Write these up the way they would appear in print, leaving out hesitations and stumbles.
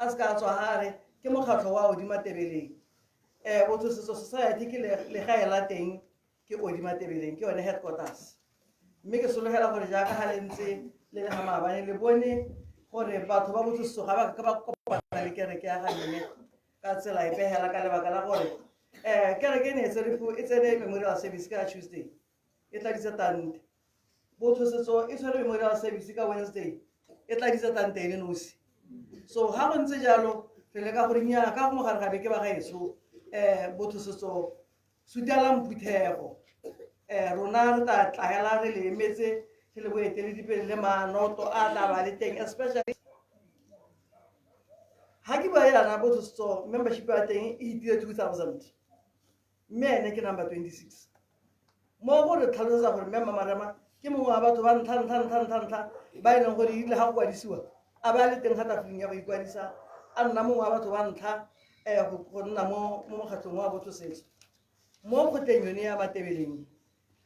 a ska tswa hare ke mokgatlo wa Odimatebeleng Bothosetso Society ke legae la teng ke Odimatebeleng ke yone headquarters mme ke sologela gore jaaka ga le ntse le le ga maabane le bone gore batho ba Bothosetso ga ba ka ba kopana le kereke ya ga mme ka tsela e pehela ka lebaka la gore kereke ne e tsene memorial service ka Tuesday e tla ditsa tante Bothosetso e tshwere memorial service ka Wednesday e tla ditsa tante ene nosi so ha go ntse jalo re le ka gore nya ka go mogare ga beke ba gaetso Bothosetso sutela mphuthego rona re tla tlaela re le emetse le boeteledipele le manoto a tla ba le teng especially ha ke ba yana Bothosetso membership ya teng e hitile 2000 mme ene ke number 26 mo go re tlhalosetsa gore member Marema ke mongwe wa batho ba ntlha ba e leng gore ile ga go kwadisiwa a ba le teng ga tafoleng ya go ikwadisa a nna mongwe wa batho ba ntlha go nna mo mokgatlhong wa Bothosetso mo kgotleng yone ya Matebeleng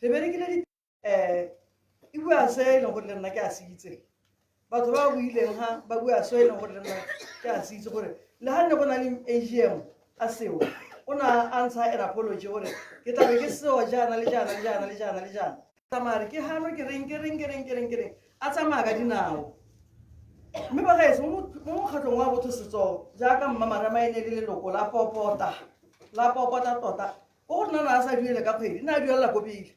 re berekile e bua se e leng gore le nna ke a se itse batho ba buileng ha ba bua se e leng gore le nna ke a se itse gore le ha ne go na le AGM a seo o na answer an apology gore ke tla be ke seo jana le jana tamare ke hano ke reng a tsamaya ka dinao mme ba gaetso mo mokgatlhong wa Bothosetso jaaka mma Marema ene le leloko la popota tota go nna na sa duele ka kgwedi nna duela ko pele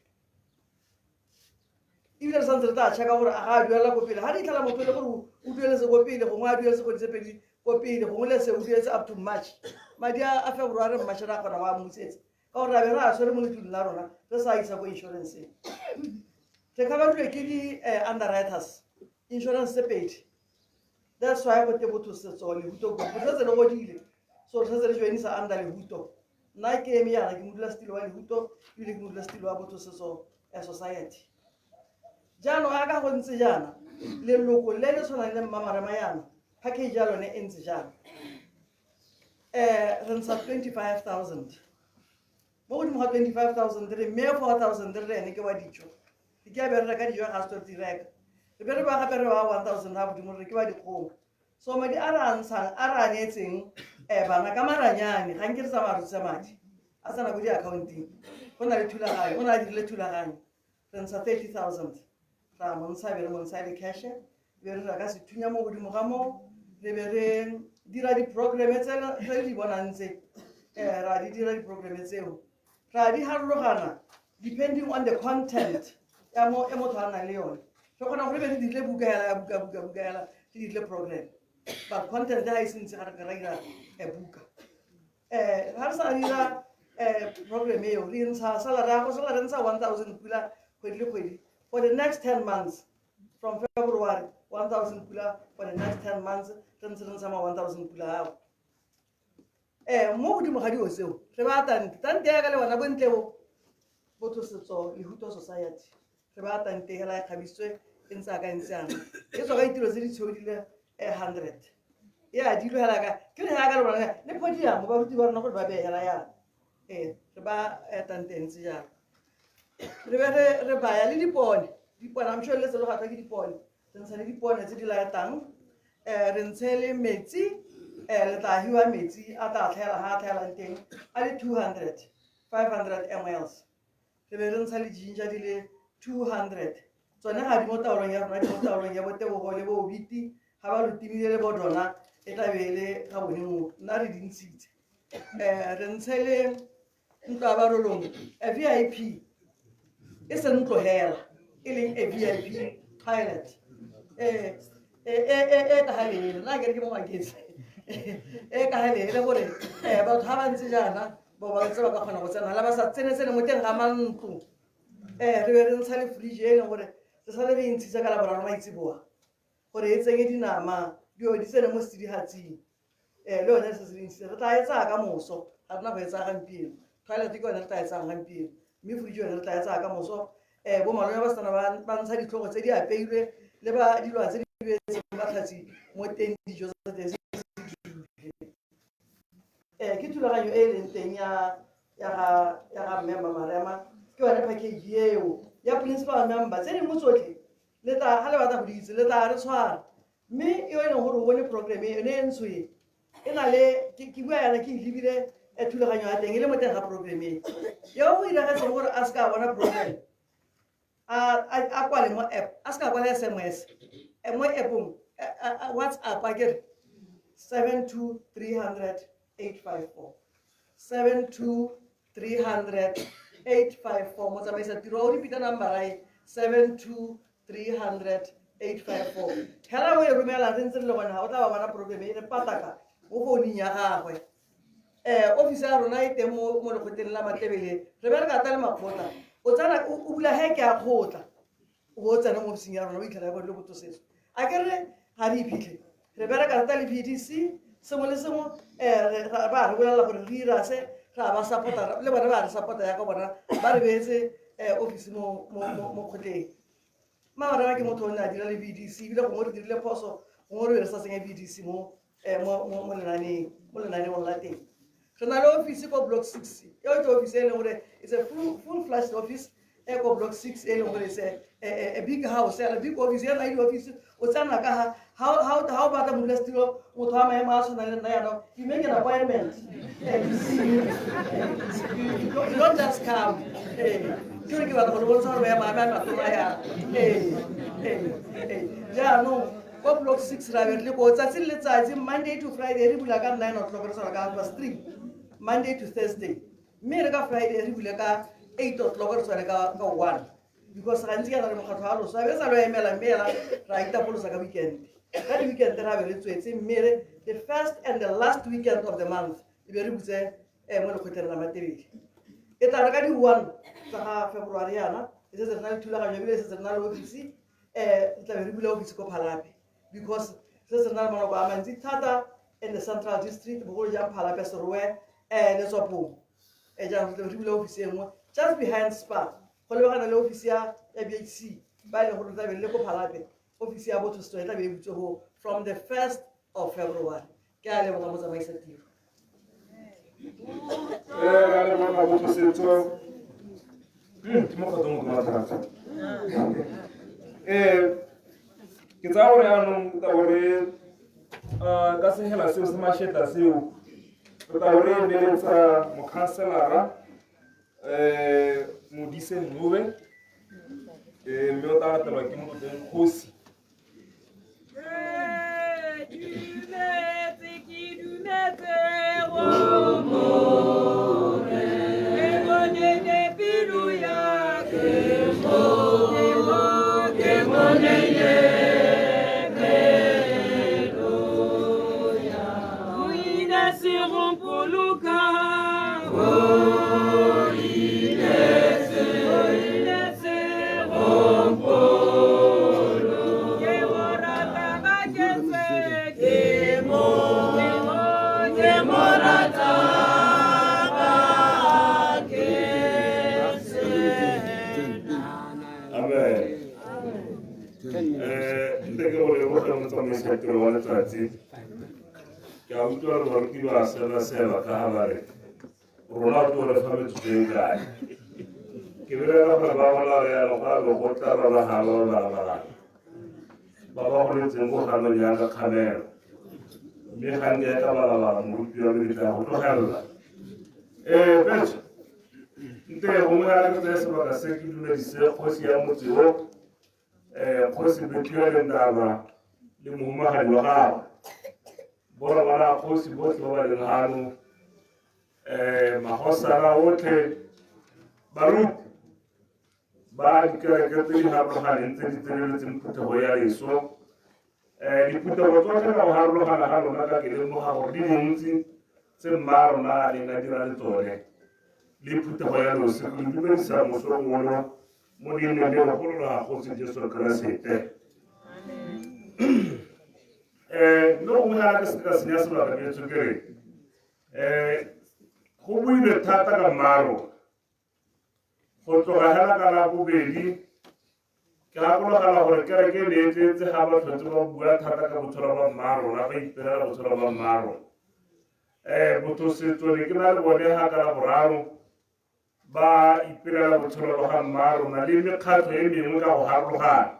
ebile re santse re tla check-a gore a ga duela ko pele ga di tlhala motho le gore o dueletse ko pele gongwe a dueletse kgwedi tse pedi ko pele gongwe le se o dueletse up to March madi a February March ra kgona wa mmusetsa ka gore ra be re a tshwere mo letlong la rona re sa isa ko insurance re ka ba dule ke di underwriters insurance tse pedi that's why go te Bothosetso le huto go tse le godile so tse re joinisa under le huto nna ke eme yana ke modula stilo wa le huto ile ke modula stilo wa Bothosetso society jano a ka go ntse jana le loko le le tshwanang le mma Marema yana package ya lone e ntse jana re ntsha 25,000 mo godimo ga 25,000 re mme 4,000 re ene ke wa dijo ke a be re reka dijo ga sto direka re be re ba gape re ba 1,000 ha bodimo re ke ba dikgomo so madi a ra ntshang a ra netseng bana ka maranyane ga nke re tsamaya re tsa madi a tsana go di accounting go na le thulaganyo go na le dirile thulaganyo re ntsha 30,000 ra montsha be re montsha le cash be re reka sethunya mo godimo ga mo re be re dira di program tse di bonang tse ra di dira di program tseo ra di harologana depending on the content ya motho a nang le yone re kgona gore be re dirile buka hela ke dirile program but content ha e sentse ga re ka dira buka ha re sa dira program eo re ntsha salary ya go salary ntsha 1,000 pula kgwedi le kgwedi for the next 10 months from February 1,000 pula for the next 10 months re ntse re ntsha ma 1,000 pula ao mo godimo ga dio seo re ba tante ya ka le bona bontle bo Bothosetso le Huto Society re ba tante hela e khabiswe e ntse ka ntse yana e tswa ka ditiro tse di tshodile 100 ya di lo hela ka ke re ha ka le bona le podium ba ruti ba rona gore ba be hela ya re ba tante ntse jalo re be re baya le dipone I'm sure le se lo ga ke dipone re ntsha le dipone tse di laetang re ntshe le metsi le tla hiwa metsi a tla tlhaela teng a le 500 ml re be re ntsha le ginger di le 200 tsone ga di mo taolong ya rona di mo taolong ya botebogo le bo biti ga ba lo timile le bodona e tla be le ga bone mo nna re di ntshitse re ntshe le ntwa ba rolong VIP e se ntlo hela e leng a VIP pilot ka halele nna ke mo maketse ka halele gore batho ga ba ntse jana ba ntse ba ka kgona go tsena la ba sa tsene mo teng ga mantlo re be re ntsha le fridge e leng gore re sale re ntshitse ka la boraro maitsiboa gore e tsenye dinama dio di tsene mo sedihatsing le yone se se ntshitse re tla etsa ka moso ga rena go etsa gampieno toilet ke yone re tla etsa gampieno mme fridge yone re tla etsa ka moso bo malome ba sana ba ntsha ditlhogo tse di apeilwe le ba dilwa tse di betse ba tlhatsi mo teng dijo tsa teng ke thulaganyo e leng teng ya ga member Marema ke yone package eo ya principal member tse dingwe tsotlhe le tla ga le batla go di itse le tla re tshwara mme e leng gore o bone program e ne e ntswe ena le ke bua yana ke libile thulaganyo ya teng e le mo teng ga programme yo go ira ga se gore a ska bona program a kwale mo app a ska kwale SMS mo appong WhatsApp a ke 72300 854 72300 854 mo tsamaisa tiro o repeat number ai 72300 854 hela o e romela ntse le gona o tla ba bana program e pataka mo founung ya gagwe office ya rona e teng mo lekgotleng la Matebele re ba re ka tla le makgotla o tsana o bula heke ya khotla o tsana mo office ya rona o itlhela go le botosetso a ke re ga di phitlhe re ba re ka tla le PDC sengwe le sengwe ba re bolela gore re ira se ra ba supporta le bona ba re supporta ya ka bona ba re beetse office mo kgotleng mara ke motho o ne a dira le BDC bile go re dirile phoso go re sa senya BDC mo lenaneng la teng re na le office ko block 6 yo ke office e leng gore it's a full flashed office ko block 6 e leng gore it's a big house a big office ya na office o tsana ka how ba ta mula stilo motho a maema a tshwana le nna yana you make an appointment you don't just come ke ke ba go bontsha gore ba ma tlola ya ja no ko block 6 ra le go tsatsi le tsatsi Monday to Friday re bula ka 9 o'clock re sala ka 3 Monday to Thursday mme re ka Friday re bula ka 8 o'clock re sala ka 1 because gantsi ya re mokgatho a losa be sa lo emela ra itapolosa ka weekend ka di weekend ra be re tswetse mme the first and the last weekend of the month e be re butse mo le khotela Matebele e tla re ka di 1 tsa February yana e se re na le thulaganyo bile se re na le office tla be re bula office ko Phalape because se se na le manoko a mantsi thata in the Central District bogolo jang Phalape Serowe le Tswapo ja re bula office engwe just behind Spa go le bana le office ya BHC ba ile go tla be le ko Phalape office ya botho store tla be e butse go from the 1st of February ke a le bona mo tsamaisa tiro ga le bona botho setso mo ka tong mo thata ke tsa gore anong ta gore ka se hela seo se masheta seo re ta gore le tsa mo counselor mo dise nove mme o ta tla ke mo teng khosi ke a utlwa re bareki ba sela ka habare rona o tlo re fa metsotso e kae ke belega gore ba gola yalo ga go tla ba halo ba go letseng go gana ya ka khamelo mme ga nne ka ba mo rutwa le ditla go tlogela betso nte go mo ya ka se ba ka se ke dule di se go se ya motseo go se betwa le ndaba le mohumagadi wa gago bona bana kgosi botlhe ba ba leng gano magosana otlhe baruti ba dikereke tse di harologaneng tse di tseneletseng phuthego ya leso diphuthego tsotlhe ka go harologana ga lona ka ke lemoga gore di dintsi tse mma rona a leng a dira le tsone le phuthego ya loso ke dumedisa mosongolo mo dineng le legolo la kgosi Jesu Keresete no go ya ka se ka senya sebaka ke tsokere go buile thata ka maro go tloga hela ka la bobedi ke gakologelwa gore kereke le etsetse ga ba tlhotse ba bua thata ka botsholo ba maro na ba ipelela botsholo ba maro botho setso le ke na le bone ga ka la boraro ba ipelela botsholo ba maro na le mekgatlho e mengwe ka go harologana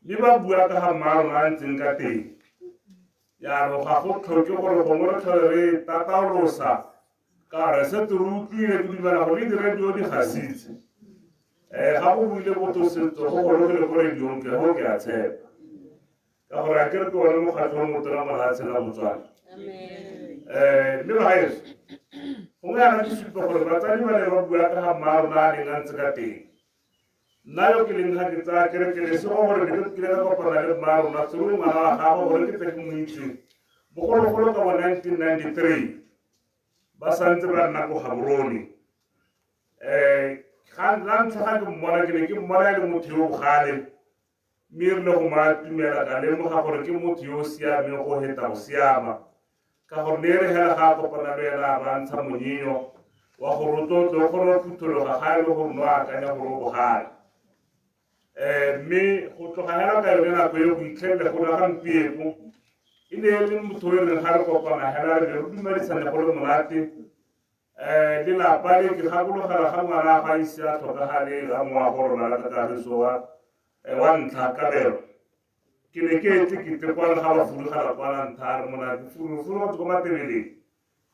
le ba bua ka ga maro na ntseng ka teng yaanong ga go tlhoke gore gongwe re tlhole re tataolosa ka re setse re utlwile ke dumela gore le di-radio di gasitse ga go buile botosetso go gorogile ko radiong ke go ke a tshepa ka gore a kere ke one mokgatlhong motona molatsheng la Botswana mme bagaeso gongwe yana ke supa gore batsadi ba ne ba bua ka ga mmaarona a neng a ntse ka teng nna yo ke leng ga ke tsaya kerekele se go gore ke kile ka kopana le mmaarona tsero ngwana wa gago gore ke tle ke mo itseng bogologolo ka bo 1993 ba santse ba nna ko Gaborone la ntlha ga ke mmona ke ne ke mmona le motho yo bogale mme e rile go maatumela ka lemoga gore ke motho yo o siameng go heta go siama ka gore ne re hela ga a kopana le ena a bantsha monyinyo wa gore o tlotlo gore o phuthologa ga e le gore no akanya gore o bogale mme go tloga hela ka yone nako e go itlhelele go na gampieno e ne e le motho e reng ga re kopana hela re dumedisane go le monate lelapa le ke gakologela ga ngwana ga ise a tlhokagale ga ngwago rona la kakagiso wa ntlha kabelo ke ne ke etse kete kwane ga ba furugela kwana ntlha re monate furufuru batho ko matebeleng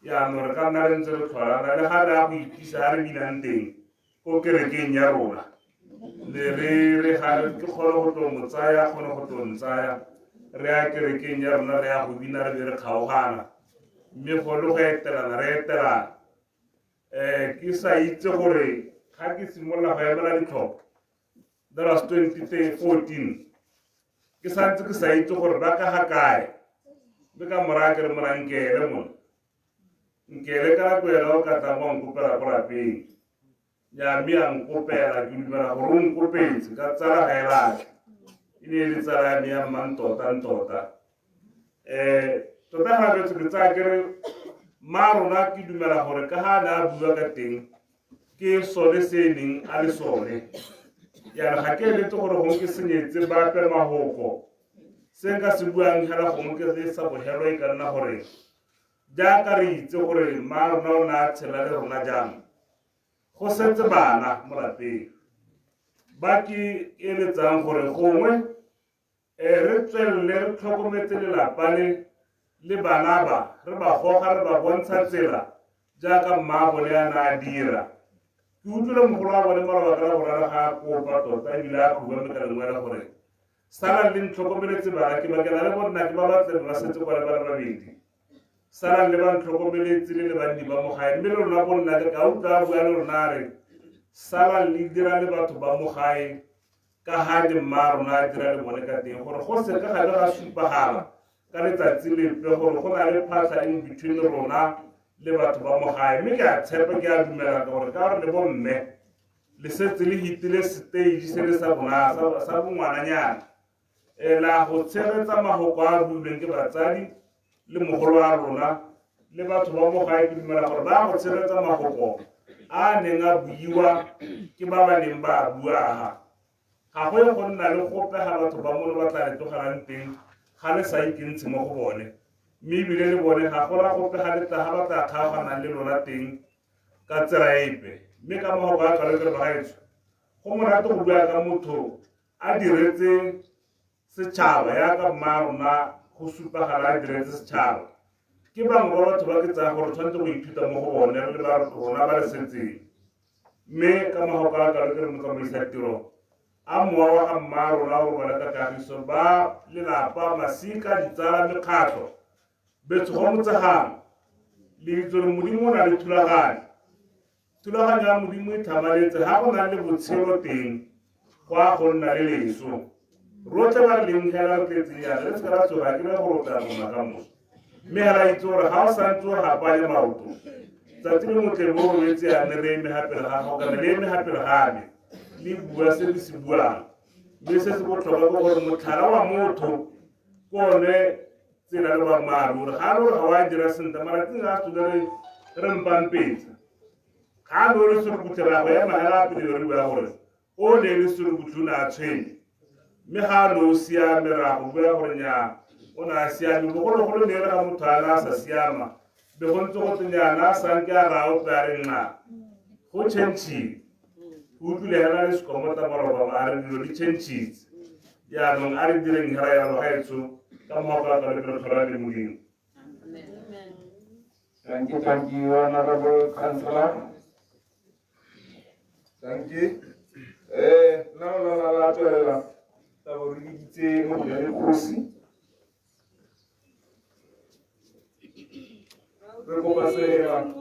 yaanong re ka nna re ntse re tlholana le ga re ya go iphisa ga re binang teng ko kerekeng ya rona le re ga ke kgone go tlo mo tsaya kgone go tlo ntsaya re ya kerekeng ya rona re ya go bina re be re kgaogana mme go le go etelana re etelana ke sa itse gore ga ke simolola go emela ditlhopho that was 2014 ke santse ke sa itse gore ba ka ga kae mme ka moraga ke re mona nkele mona nkele ka nako ela o ka tama o nkopela ko lapeng ya mme a nkopela ke dumela gore o nkopetse ka tsala ga e latlhe e ne e le tsala ya me ya mmantota tota gabetse ke tsaya kere maarona ke dumela gore ka ga ne a bua ka teng ke sone se e neng a le sone yana ga ke eletse gore gongwe ke senyetse bape magoko se nka se buang hela gongwe ke se sa bogelo e ka nna gore jaaka re itse gore maarona o ne a tshela le rona jang go setse bana mo lapeng ba ke eletsang gore gongwe re tswelele re tlhokometse lelapa le bana ba re ba goga re ba bontsha tsela jaaka mmaabone a na a dira ke utlwile mogolo wa bone malobaka la borara ga a kopa tota ebile a khuba mme ka lengwela gore salang le ntlhokomeletse bana ke bakela le bonna ke ba batlebe ba setse kwa le ba le babedi salang le ba ntlhokomeletse le banni ba mo gae mme le rona bonna ka utlwa a bua le rona re salang le dira le batho ba mo gae ka ga ke mma rona a dira le bone ka teng gore go se ka gabe ga supagala ka letsatsi lepe gore go na le phatlha in between rona le batho ba mo gae mme ke a tshepa ke a dumela ka gore ka gore le bomme le setse le hitile stage se le sa bona sa bongwananyana la go tshegetsa magoko a builweng ke batsadi le mogolo wa rona le batho ba mo gae ke dumela gore ba go tshegetsa magoko a neng a buiwa ke ba ba neng ba buaga ga go ye go nna le gope ga batho ba mono ba tla le tlogelang teng ga le sa ikentshe mo go bone mme ebile le bone ga gona gope ga ba tla kgaoganang le lona teng ka tsela epe mme ka magoko a kalekere bagaetso go monate go bua ka motho a diretse setšhaba yaka mma rona go supagala a diretse setšhaba ke bangwe ba batho ba ke tsaya gore tshwanetse go ithuta mo go bone le ba rona ba re setseng mme ka magoko a kalekere motsamaisa tiro a mowa wa ga mma rona go bala ka kagiso ba lelapa masika ditsala mekgatlho betsogo motsegang le itse gore modimo o na le thulaganyo ya modimo e tlhamaletse ga go na le botshelo teng go a go nna le leso rotlhe ba re leng hela re tletseng yana le se ka la tsoga ke le gore o tla rona ka moso mme hela itse gore ga o santse o gapanya maoto tsatsi le motle bo o etse yane re eme gapele ga gago kana le eme gapele gabe le bua se le se buang mme se se botlhokwa ke gore motlhala wa motho ke one tsela le boammaaruri ga le gore ga wa dira sentle malatsing a tsole re mpampetsa ga le ore serukutlherago ya magela a pele re bua gore o ne le serukutlhe o ne a tshwenye mme ga a ne o siame rago bua gore nnyaa o ne a siame bogologolo ne re ga motho a ne a sa siama be go ntse go tsenyana a sanke a rao pe a re nna go tšhentšhile go utlwile hela le sekomota malobama a re dilo di tšhentšhitse yaanong a re direng hela yalo gaetso ka moka ka le tshwara le modimo. Thank you, Honorable Councillor. Thank you. La tswelela taba re ditse mo ya dikgosi. Re kopa sehela.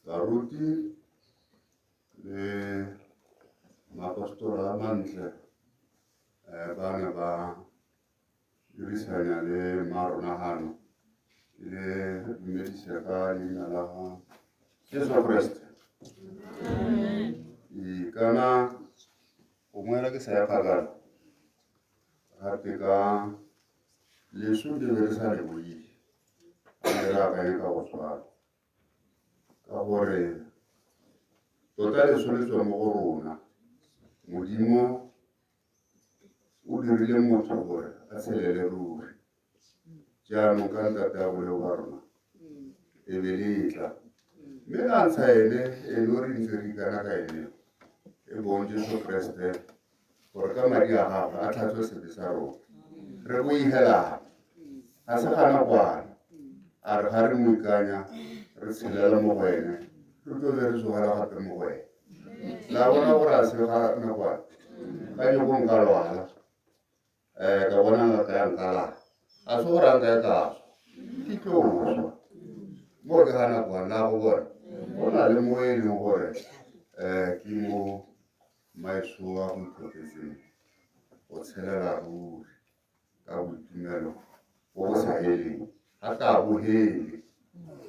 Baruti le mapastora a mantle bana ba dirisana le marunagano le dumedisa ka leina la Jesu Kriste. Kana o moela ke sa ya kgakala gape ka leso le be re sa le boile a re akanye ka go tshwana ka gore tota leso le tswa mo go rona. Modimo o dirile motho gore a tshelele ruri jaanong ka ntate a boleo ba rona e be le tla mme la ntsha ene e le re ntse re ikana ka ene e bong Jesu Kriste gore ka madi a gagwe a tlhatswe sebe sa rona re bo igelana ga se gana kwana a re ga re mo ikanya re tshelela mo go ene re tlo be re tsogela gape mo go ene la bona gore a se ga nakwana ka nyoko nka lwala ka bona ngaka ya nkala a se gore a nka e kaso ke tlo swa mo ke ga nakwana la go bona go na le mo e leng gore ke mo maeso a go itlhophetseng go tshelela ruri ka boitumelo bo bo sa heleng ga ka bogele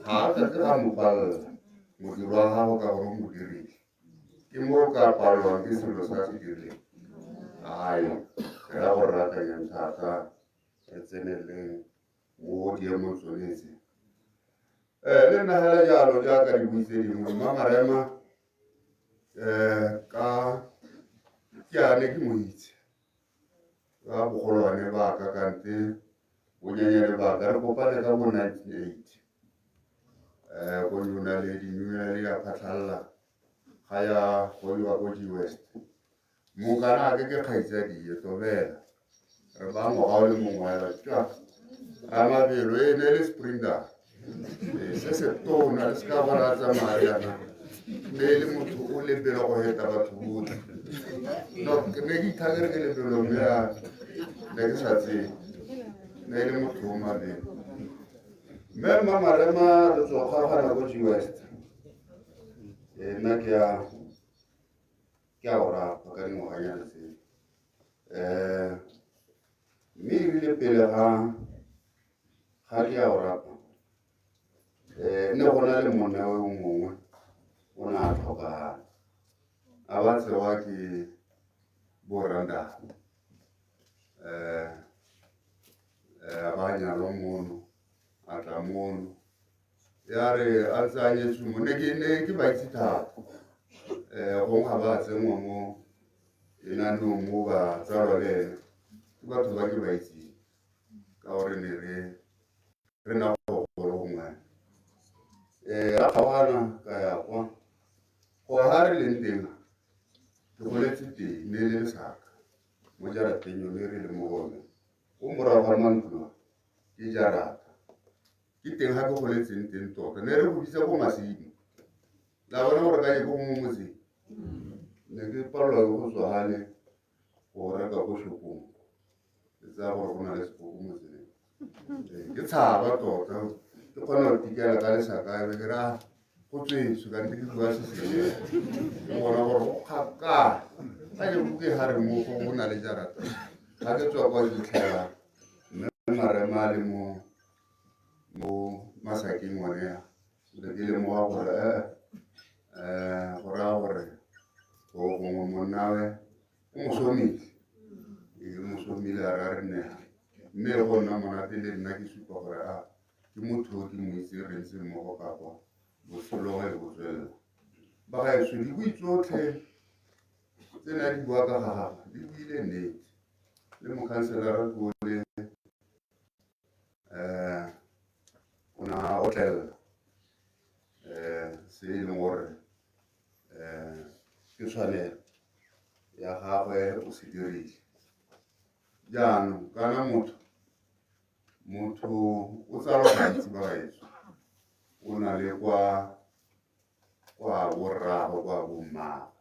ga a ka ke ga mo palela modiro wa gago ka gore o mo dirile ke mo ka palelwang ke selo sa se dirileng ayo fela go rakanyang thata re tseneleng mo diemo tsonetse le nna fela jalo jaaka di buitse dingwe mamarema ka ke ane ke mo itse ka bogolwane ba ka kante bonyenyane ba ka re kopane ka bo 1980 go yona le dinunele ya phatlhalla ga ya go yiwa ko G-West mokana ke kgaitsadi tobela re ba ngwaga o le mongwela tja a mabelo e ne le sprinter se se tona le se ka bona tsamaya yana ne le motho o lebelo go heta batho botlhe no ne ke ithakere ke lebelo mme ya ne ke sa tsebe ne le motho o mabelo mme mamarema re tsogagana ko G-West nna ke a go rapa ka dingwaganyana tseo mme ebile pele ga ke a go rapa ne go na le monna o mongwe o ne a tlhokagala a ba tsewa ke boranda a ba nyalwa mono a tla mono ya re a tsanye tsumo ne ke ba itse thata gongwe ga ba tsenngwa mo lenaneong mo ba tsalwa le ene ke batho ba ke ba itseng ka gore ne re na go gongwe ra kgaogana ka ya kwa go ga re leng teng ke goletse teng ne le lesaka mo jarateng yone re le mo gone o morago ga mantlo ke jarata ke teng ga ke goletseng teng tota ne re go bitsa go masimo la bona gore ka ye go mo motseng ne ke palelwa ke go tswa gale go reka ko shopong ke tsaya gore go na le sepoko motseng ke tshaba tota ke kgona go tikela ka lesaka be ke ra go tsweso kante ke bua sesele ke bona gore go kgakala ga ke buke gare mo go na le jarata ga ke tswa kwa ditlhela mme marema le mo masakeng one ya le ke lemoga gore go raya gore gongwe monnawe o mosomile a re a re nega mme go nna monate le nna ke supa gore ke motho o ke mo itse re ntse mmogo ka kwa botshelo le go tswelela bagaetsho dibui tsotlhe tse na di bua ka ga gagwe di buile nnete le mokhanselara tuo le o na a otlelela se e leng gore ke tshwanelo ya gagwe o se dirile jaanong kana motho o tsala gantsi bagaetsho o na le kwa borrago kwa bommago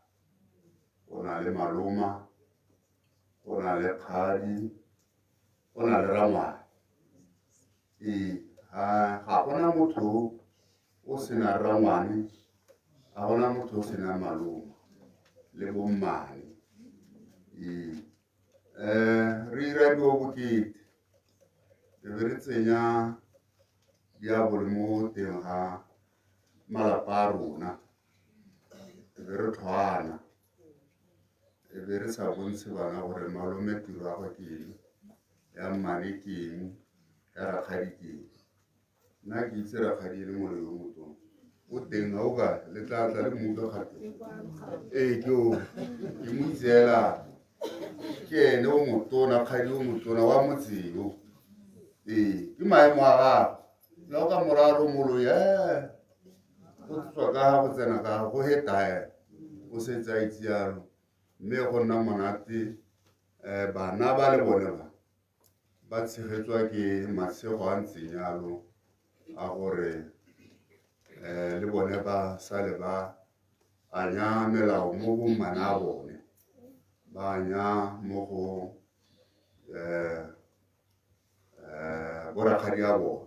o na le maloma o na le kgadi o na le rangwane ga gona motho o sena rangwane ga gona motho o sena maloma le bommane re ira dio bokete e be re tsenya diabole mo teng ga malapa a rona e be re tlhwana e be re sa bontshe bana gore malome tiro ya gwe ke eng ya mmane ke eng ya rakgadi ke eng nna ke itse rakgadi e le mole yo motona o teng ga o ka le tlatla le mmutlwa kgate ke mo itseela ke ene o motona kgadi o motona wa motseo ke maemo a gago la o ka moraro molo go tswa ka go tsena ka go heta o setse a itse yalo mme go nna monate bana ba le bone ba tshegetswa ke matshego a ntseng yalo a gore le bone ba sale ba anya melao mo bommane a bone ba anya mo go borakgadi a bone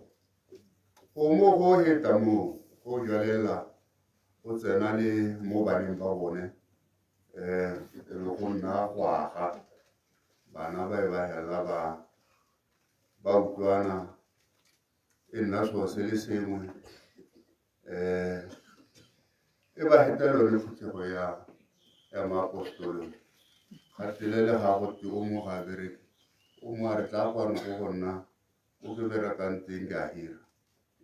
go mo go heta mo go jalela go tsena le mo baneng ba bone e be go nna go aga bana ba e ba hela ba utlwana e nna so se le sengwe e ba hetelo le phuthego ya maapostolo gatelele ga go te o mo ga bereke o mo a re tla kwano go go nna o ke berekang teng ke a hira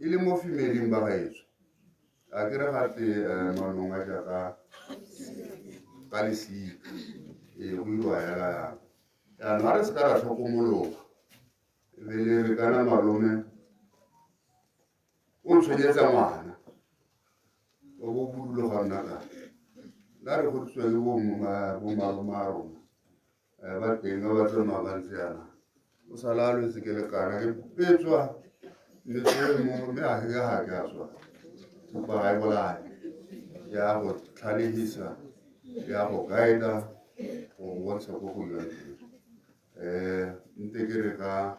e le mo femeleng ba gaetsho a ke re gate manong a jaaka ka lesika go iwa hela yaanong ga re se ka ra tlhokomologa e be le re kana malome o ntshwenyetsa ngwana o bo budulo ga nna ka la re godiswa ke bomalome a rona ba teng ba tswe mabantse yana o sala a lwetse ke lekana ke petswa metsemo mme a ga ke a tswa thupa ga e bolae ya go tlhalegisa ya go guida go bontsha ko go yone nte ke re ka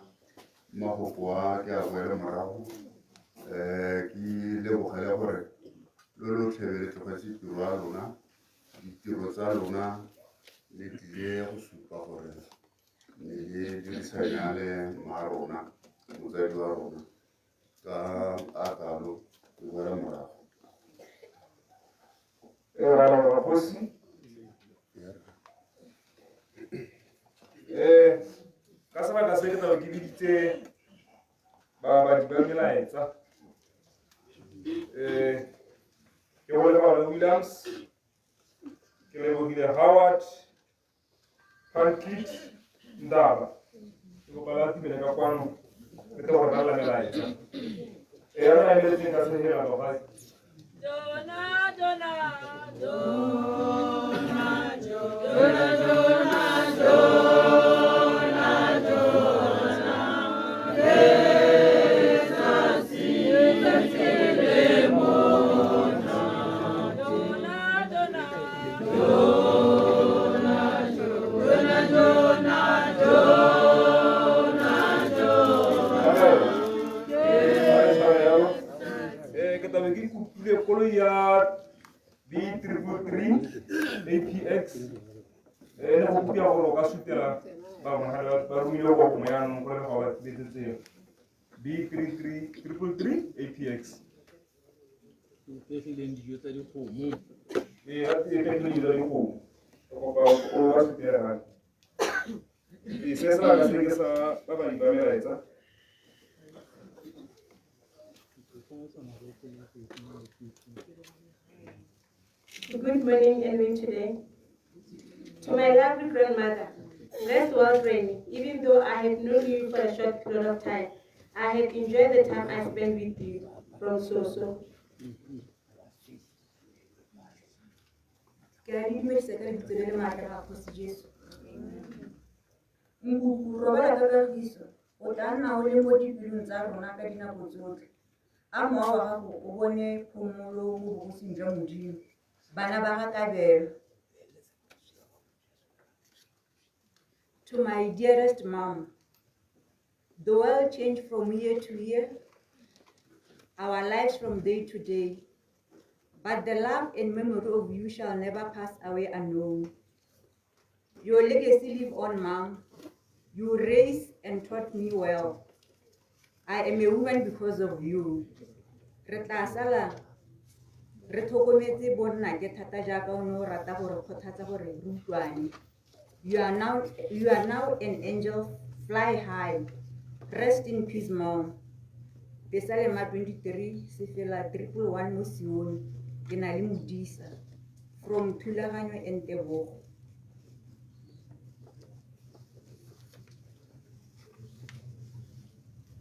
magopo a ke a boele morago ke lebogele gore lo tlhebe le tlogetse tiro ya lona ditiro tsa lona le tlile go supa gore ne le dirisanya le mma rona motsadi wa rona ka a kalo ke boela morago Raposi ka sebaka se ke tlabe ke biditse babadi ba melaetsa ke go lebala Williams ke lebogile Howard Pankit Ndaba ke go pala tibele ka kwano ke te gore rala melaetsa ya re emeletseng ka sehela logai Dona, dona, dona, dona. APX na kupitia kwa sutela ba mahala baru yo ko kuma no ko ko ba BTC B33 APX presidente de Jota de Como e a tecnologia da ko ko ba sutela e se essa ga se essa ba ba ibamera essa Good morning and win today. To my lovely grandmother, rest well, Granny. Even though I have known you for a short period of time, I have enjoyed the time I spent with you. From Soso. To my dearest mom, the world changed from year to year, our lives from day to day, but the love and memory of you shall never pass away unknown. Your legacy live on, Mom. You raised and taught me well. I am a woman because of you. You are now an angel, fly high. Rest in peace, Mom. Besalema 23, Sifela 111 Musion, Kenali Mudisa, from Tulahanyo and Tebo.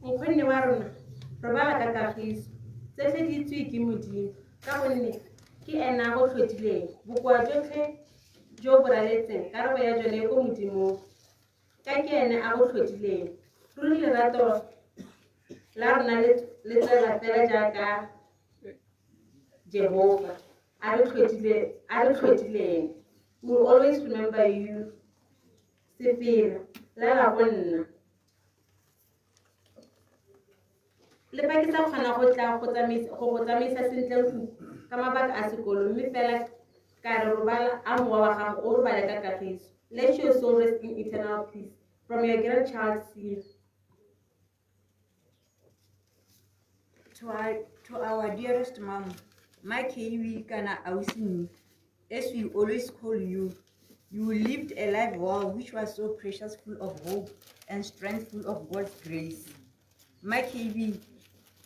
Nkwenye warona, robala kakafis, sese di tui kimudi, kabone, ki ena go fetile, bukwa jote, jo boralete, karabo ya jole ko mudimo, kaki ene ago fetile, ruli rato, larna little fela jaka, Jehovah, I don't fetile, we will always remember you, Sifir, Lara one. Le pakisa khana go tla go tsamisa sentle ka mabaka a sekolo mme fela ka re robala a mowa wa gago o robala ka kagiso. Let your soul rest in eternal peace from your grandchild Seal. To our dearest mom, my Kiwi Kana Ausini, as we always call you, you lived a life well which was so precious, full of hope and strength, full of God's grace. My Kiwi,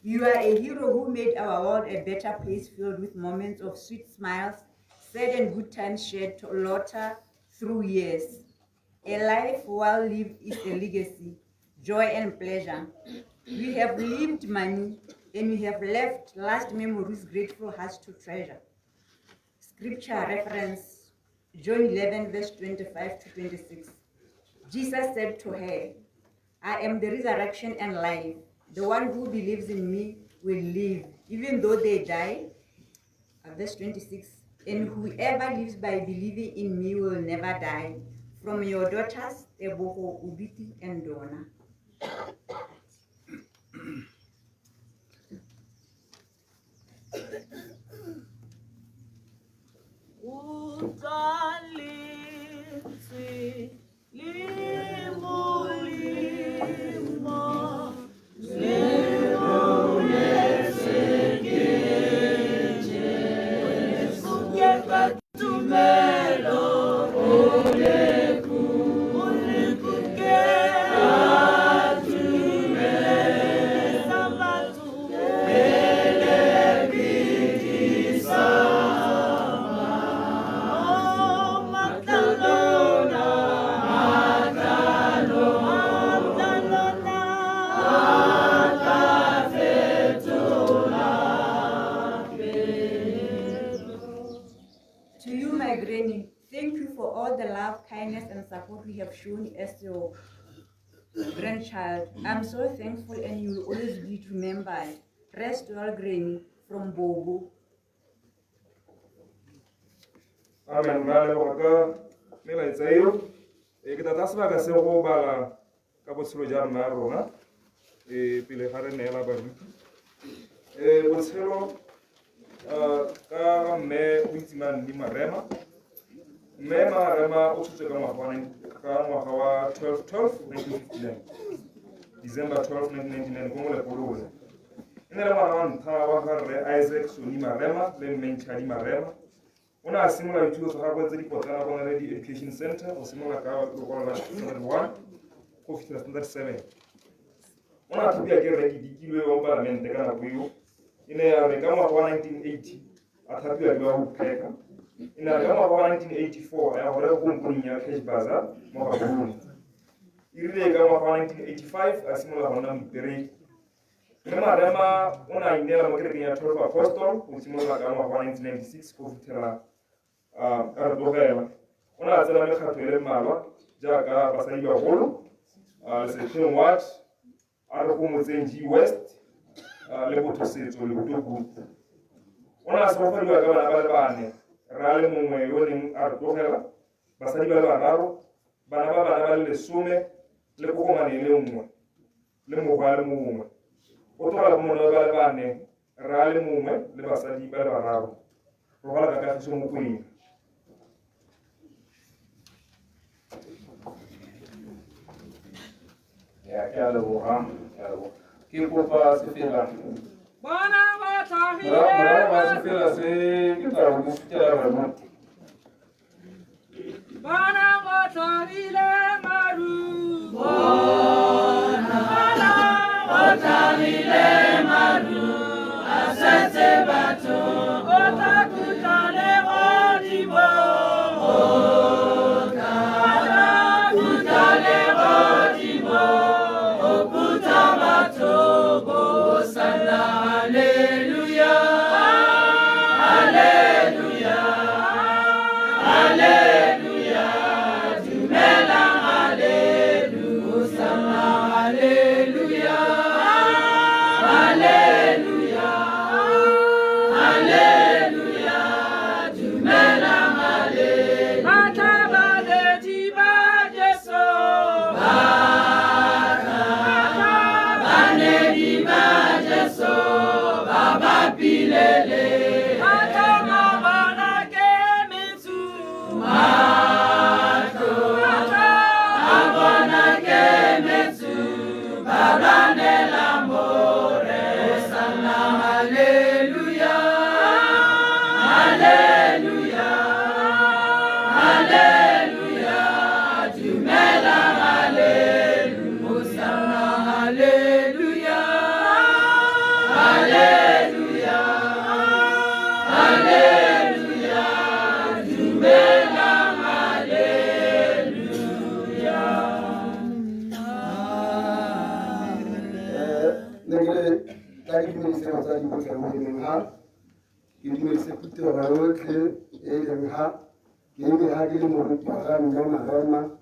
you are a hero who made our world a better place filled with moments of sweet smiles, sad and good times shared to laughter through years. A life well lived is a legacy, joy and pleasure. We have lived money and we have left last memories, grateful hearts to treasure. Scripture reference, John 11 verse 25 to 26. Jesus said to her, I am the resurrection and life. The one who believes in me will live, even though they die. Verse 26. And whoever lives by believing in me will never die. From your daughters, Eboho, Ubiti, and Donna. support you have shown as your grandchild. I'm so thankful, and you will always be remembered. Rest well, Granny, from Bobo. Amen. Mala waka mela itsayo. Kita tasba ka se go bala ka botshelo ja rona rona. Pele ga re neela baruti. Botshelo ka mme o itsimane le Marema. Mme Marema o tsotse ka ngwaga wa 1959. December 12, 1999 go mo lepolong. E ne le ngwana wa ntlha wa ga rre Isaac Soni Marema le mme Ntšhadi Marema. O ne a simolola dithuto tsa gagwe tse di potlana go Naledi Education Center go simolola ka lekwalo la standard 1 go fitlhela standard 7. O ne a thupiwa ke rre Dikilwe wa Palamente ka nako eo. E ne ya re ka ngwaga wa 1980 a thapiwa ke ba Upheka. E ne ya re ka ngwaga wa 1984 a ya go reka kompaneng ya Cash Bazaar mo Gaborone. E rile ka ngwaga wa 1985 a simolola go nna moipereki. Mme Marema o ne a ineela mo kerekeng ya 12 Apostol go simolola ka ngwaga wa 1996 go fitlhela a re tlogela. O ne a tsena mekgatlho e le mmalwa jaaka basadi bagolo, Section Watch, a re go motseng G West, le Botho Setso le Botho Group. O ne a segofadiwa ka bana ba le bane, re a le mongwe yo neng a re tlogela, basadi ba le bararo, bana ba le 10 le kogomane le nngwe, le mogwa le mongwe. O tlogela bomona ba le bane, re a le mongwe le basadi ba le bararo. Go gola ka Kagiso Mokwena. Ke a leboga. Ke kopa sefela. Morago ga sefela se ke tla go mofutela remote. Bana ba tlhagile maru. A setse batho o tla kutlwa legodimo. O tla kutlwa legodimo. O putsa batho bo sana. Hallelujah. Hallelujah. Hallelujah. Dumelang hallelujah. Hosanna hallelujah. Hallelujah. Hallelujah. Dumelang hallelujah. Batabaledi ba Jesu. Batabaledi ba Jesu. Baba pilele. Batamabana kemitsu. Batamabana kemitsu. Baranela more. Hosanna hallelujah. Hallelujah. Hallelujah. Dumela hallelujah. Hosanna hallelujah. Hallelujah. Hallelujah. Dumela Negre, tadi ministre masa di pusat Myanmar, ini ministre putih orang ke Myanmar, ini Myanmar ini murid orang Myanmar,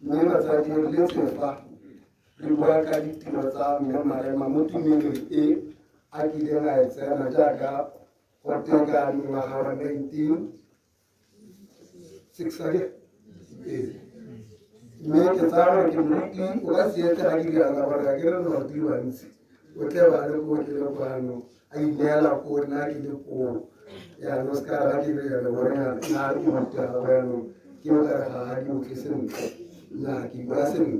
Myanmar saya di Lesotho, ribuan kali tinggal saya Myanmar, mamuti Myanmar aki dengan saya najaga hotel kan Mahara 1906 lagi. मैं किसान के मुक्ति उस ये तरह की गाना बना के ना नौकरी वाली सी वो क्या वाले को के लोग बानो आई नेला को ना की जो को या नमस्कार आदि में जाना वो ना की मत बानो क्यों कर हारी वो किसन ना की बासन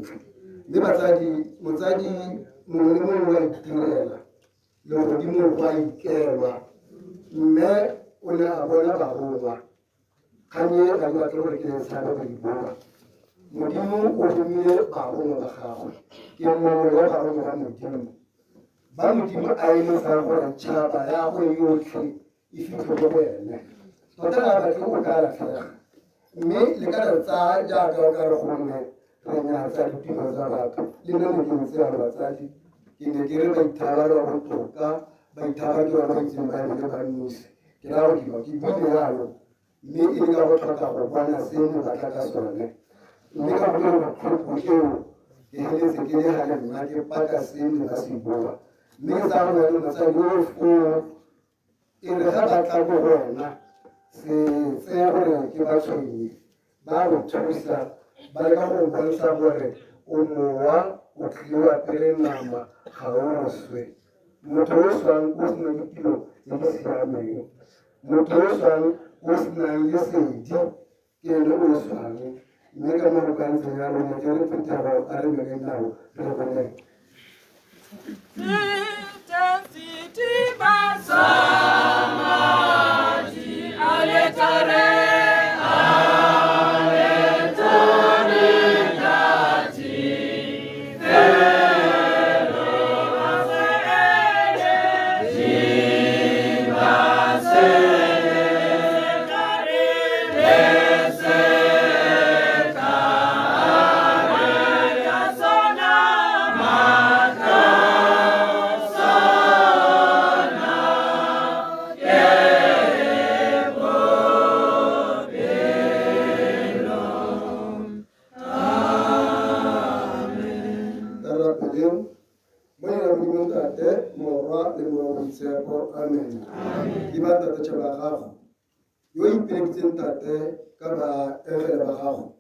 ये बताजी मुझाजी मुझे वो किनेला लोग दी मुझे वाई केवा मैं उन्हें अपना बाबूगा खाने अगला तो के सारे बाबूगा Mudimu odumile babu ngakhawo yemo lo babu ngamudimu bamudimu ayino sakho chaba ya go yotlhe ifitho go bene tota ba ke o kala khala me le ka tsa ja ka ka re gonne re nya tsa ditimo tsa batho le nna mo ke tsa ba tsa di ke ne ke re ba ithaba ba go toka ba ithaba ke ba ba itsimba le ba nnusi ke la go di ba ke bile yalo me e le ka go tlhoka go bona seno ba tla ka sone mme ka bolo khopho eo ke heletse ke le hale nna ke paka sene ba se bua mme ke tsa go le motsa go fo e re ga ba tla go rona se tse gore ke ba tshwenye ba go thusa ba le ka go bontsha gore o mowa o tlile apere nama ga o swe motho o swang o sena ditiro tse di siameng motho o swang o senang le sedi ke ene o swang mme ka mo ka ntse ya rona ke re phutego a re mele nao re bone amen ke ba tata tša ba gago yo ipeletseng tate ka ba egele ba gago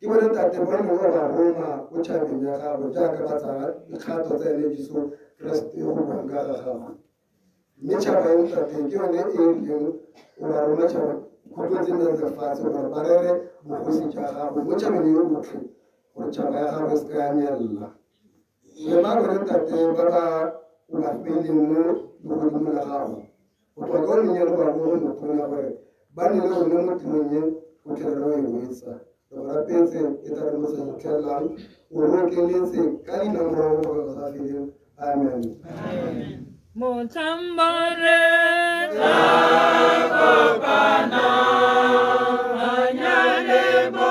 ke bone tate bone go ba roma o tšhabeng ya gago jaaka ba tsaya dikgato tsa ene Jesu Kriste go bang ka ga gago mme tšhaba eng tate ke yone e rileng o ba roma tšhaba kgopetseng ya lefatshe gore ba rere bogosi tša gago mo tšhabeng yo botlhe gore tšhaba ya gago e se ka ya nyelela mme ba bone tate ba ba o ba peleng mo legodimo la gago go tloga ka o lenyalo ba go motong ya gore ba ne le gone mo tirong ye o tlhelelo e wetsa le go rapetse e tla re mo sa itlhelelang o rokeletse ka dinamorogo go sa feleng amen Motambare kopana anyalebo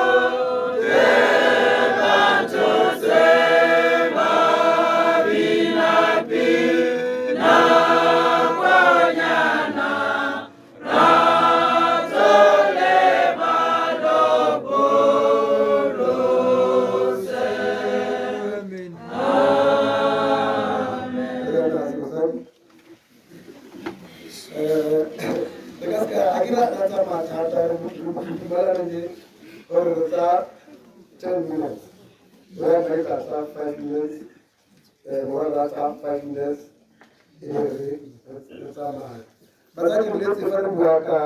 Bazali biletse fa re bua ka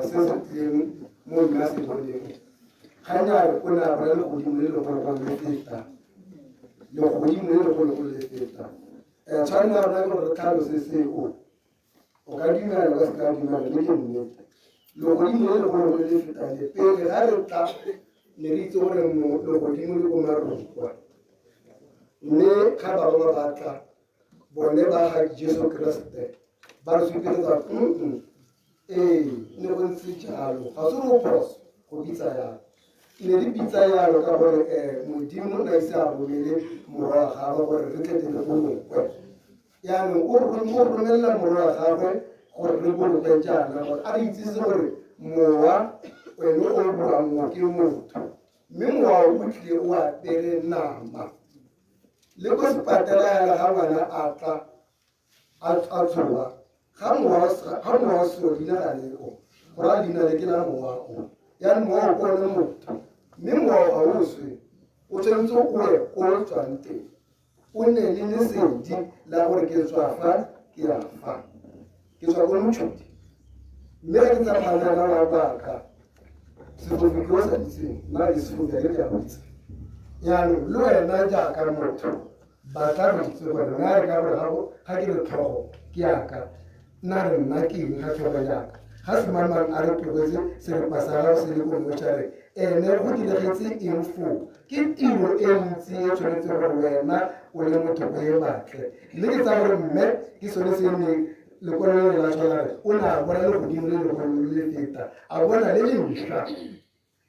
se se tleng mo nna se boneng ganyare o ne a bona legodimo le legolo le feta legodimo le legolo le feta tshwanela rona ke gore re tlhalose seo o ka dumela ka se ka dumela le ke nnete legodimo le legolo le fetang le pele ga re tla ne re itse gore legodimo le ko marokwa mme ga ba bangwe ba tla bone ba ga Jesu Kriste ba re supeletsa ne go ntse jalo ga se go phoso go bitsa yalo ne di bitsa yalo ka gore modimo na ise a romele morwa wa gagwe gore re tlete le bolokwe yaanong o romelela morwa wa gagwe gore re bolokwe jaana gore a re itsise gore mowa wene o buang ke motho mme mowa o tlile o apere nama le ko sepatela yana ga ngwana a tla a tshoga ga mowa seo leina ga leko gore a leina le ke na mowa o yaanong mowa o kone motho mme mowa ga o swe o tshwanetse o ye ko o tswang teng o nne le lesedi la gore ke tswa fa ke ya fa ke tswa ko motšhodi mme ga ke tsamaya wa baka sefofi ke o sa itseng nna le sefofi a ke ke a botse yaanong le wena jaaka motho ba tla re itse gore nna re ka gore gago ga ke re tlhogo ke yaka nna re nna ke eng ga tlhogo yaka ga semangmang a re tlogetse seripa sa gago se le ko motšhare ene go diregetse eng foo ke tiro e ntsi e tshwanetse gore wena o le motho o e batle mme ke tsa gore mme ke sone se neng lekwalo le la tshwanare o ne a bona legodimo le legolo le feta a bona le lešwa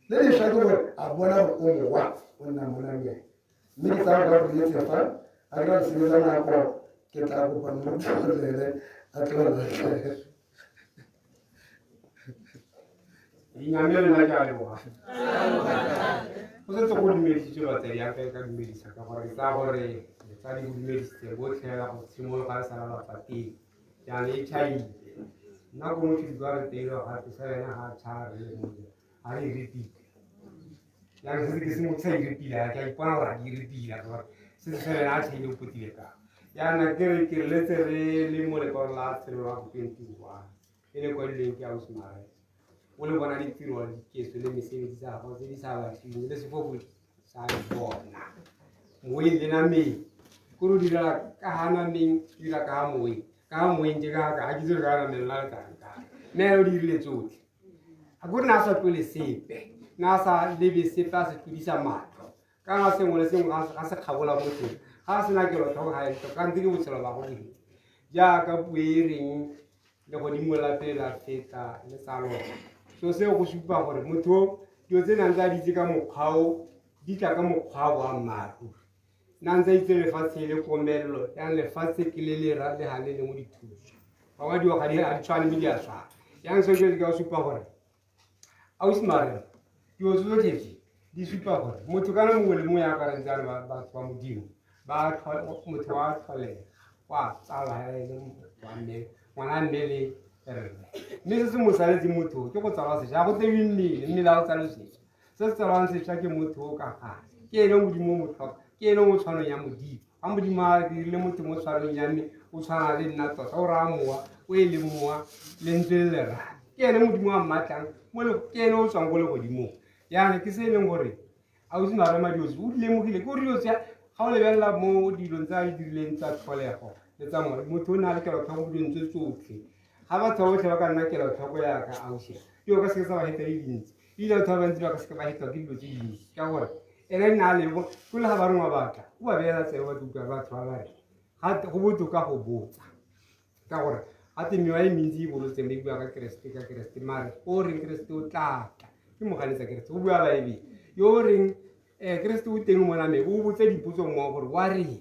ke gore a bona gore o mowa o nna monameng mme ke tsa gore le tsefa a re ka sebetsa nako ke tla kopa motholele a tlolela inyamele na jale wa o se go dimedi tse ba tsaya ka dimedi sa ka gore tsa gore tsa di dimedi tse bo tshela go tshimolo ga sala la pati ya le chai na go mo tshigara tero ha tsa na ha tshare le mo a re repeat ya re se mo tsai repeat ya ka ipona ra di repeat ya gore se se na tsai le puti ka ya na ke le tsere le mo le ko la tsere wa go pentuwa ele ko le ke a usmare o le bona ditiro di keso le mesebetsi tsa go tse di sa batleng le sefofu sa bona mo ile na me go ro dira ka hana meng dira ka mo nje ka ga di dira ka me la ka me o di le tsotlhe a go na sa pele sepe na sa lebe sepa se tudisa matlo ka na se mo le se mo ga se kgabola motho ga se na ke lo tlhoga e to ka ntse ke botshelo ba go dira ja ka puereng le go dimola pela feta le salo so se go supa gore motho dio tse nang tsa ditse ka mokgwao di tla ka mokgwa wa maru nang tsa itse le fatshe le komello ya le fatshe ke le ra le hale le mo dithuso ba wa dio ga di a tshwane mi dia tsa yang so ke ga supa gore a o smare dio zo tshedi di supa gore motho kana mo le mo ya ka rentsa ba modimo ba motho wa tlhole wa tsala le wa me ngwana mmele mme se mo saletse motho ke go tsala se ja go tewi mme la go tsala se se tsala se tsa ke motho ka ga ke ene modimo motho ke ene mo tshwano ya modimo a modimo a le motho mo tshwano ya me o tshwana le nna tota o ra moa o e le moa le ntse le ra ke ene modimo a mmatlang mo le ke ene o tswang go le godimo ya ke se leng gore a o sina rema dio o le mo gile go rio tsa ga o le bella mo dilong tsa di dileng tsa tlholego le tsa motho o na le ke lo tlhogo dilong tse tsotlhe ga ba tsotlhe ba ka nna ke lo tlhogo ya ka ausia yo ka se sa ba heta le dintsi ile o thoba ntse ba ka se ba heta ke dilo tse dintsi ka gore ene nna le go le ga ba rongwa batla o ba beela tseo ba tuka ba tshwa ba re ga go botoka go botsa ka gore a te miwa e mentsi e bolotse le bua ka Kriste mare o reng Kriste o tla ke mo ganetsa Kriste o bua ba ebe yo reng Kriste o teng mo na me o botse dipotso mo gore wa reng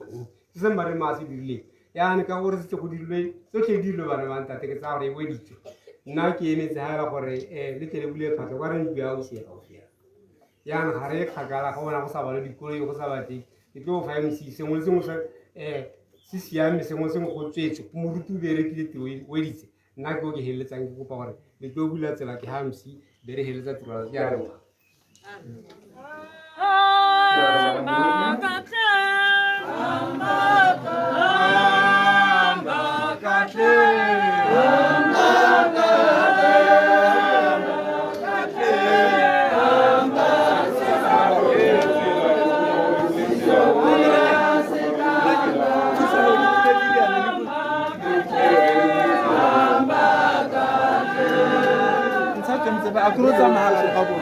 se mare ma se dirile ya ne ka gore se go dilwe tsotlhe dilo bana ba ntate ke tsa gore e weditse nna ke emetse ha ba gore le tele bule phatlo ka re bua o se ofia ya na hare khagala go bona go sa bana dikolo go sa bate ke tlo fa MC se mo se mo se siame se mo se go tswetse mo rutu bere ke tiro e weditse nna ke o ke heletsang ke kopa gore le tlo bula tsela ke ha MC bere heletsa tiro ya re Akroza mahal kabu.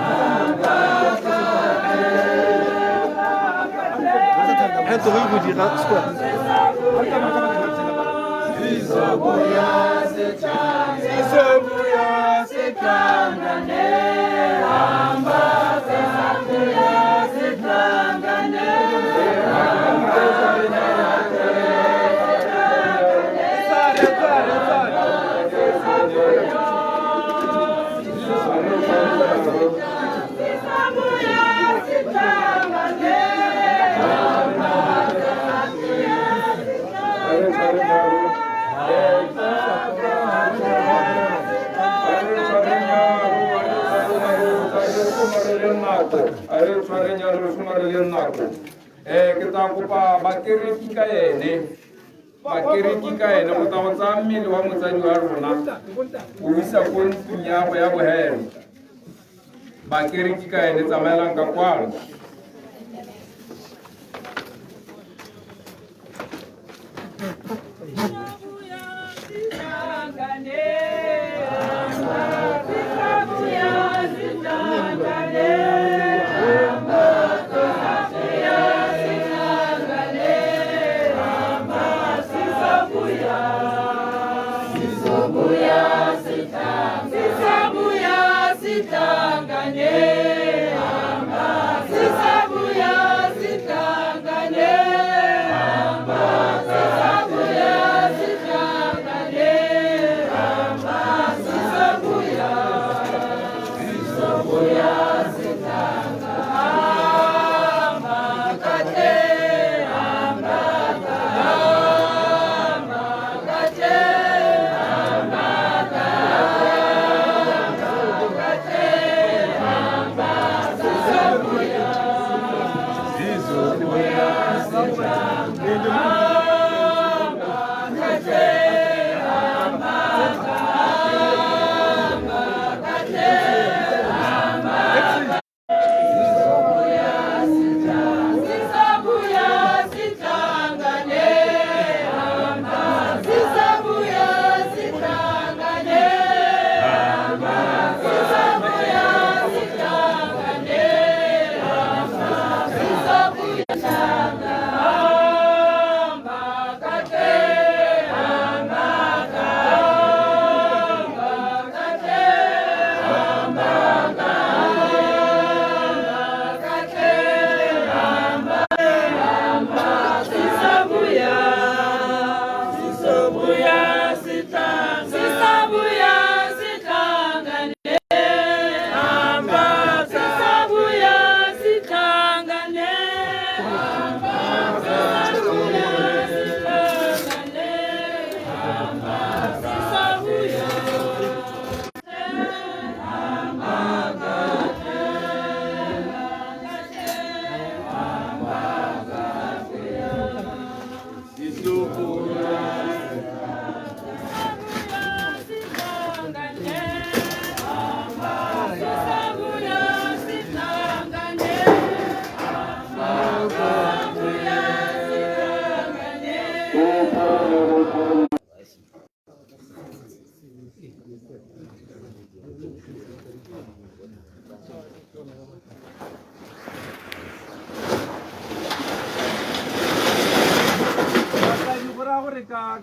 Hento hivi dira squad. Isobuya setangane amba setangane setangane kita kopa bakereki ka ene go tsa mmele wa motsadi wa rona o isa ko ntlong ya go ya bohelo bakereki ka ene tsamaelang ka kwano Sitangane,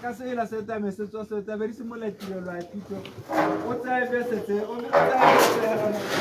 ka se la seta me se tswa seta be di simola tirelo a thuto o tsaya be setse o tsaya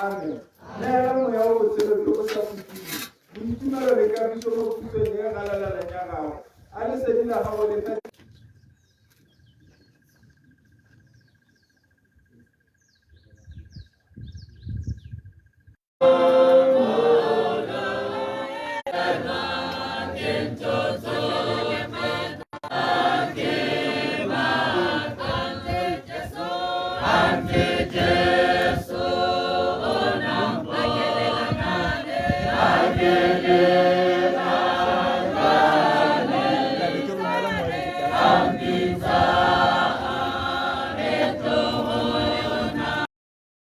Amen. Nela moya o tsere lo sa fitile. Boitumelo le kagiso mo phutseng ya galala la nyagago. A le sedi la gago le ka Ante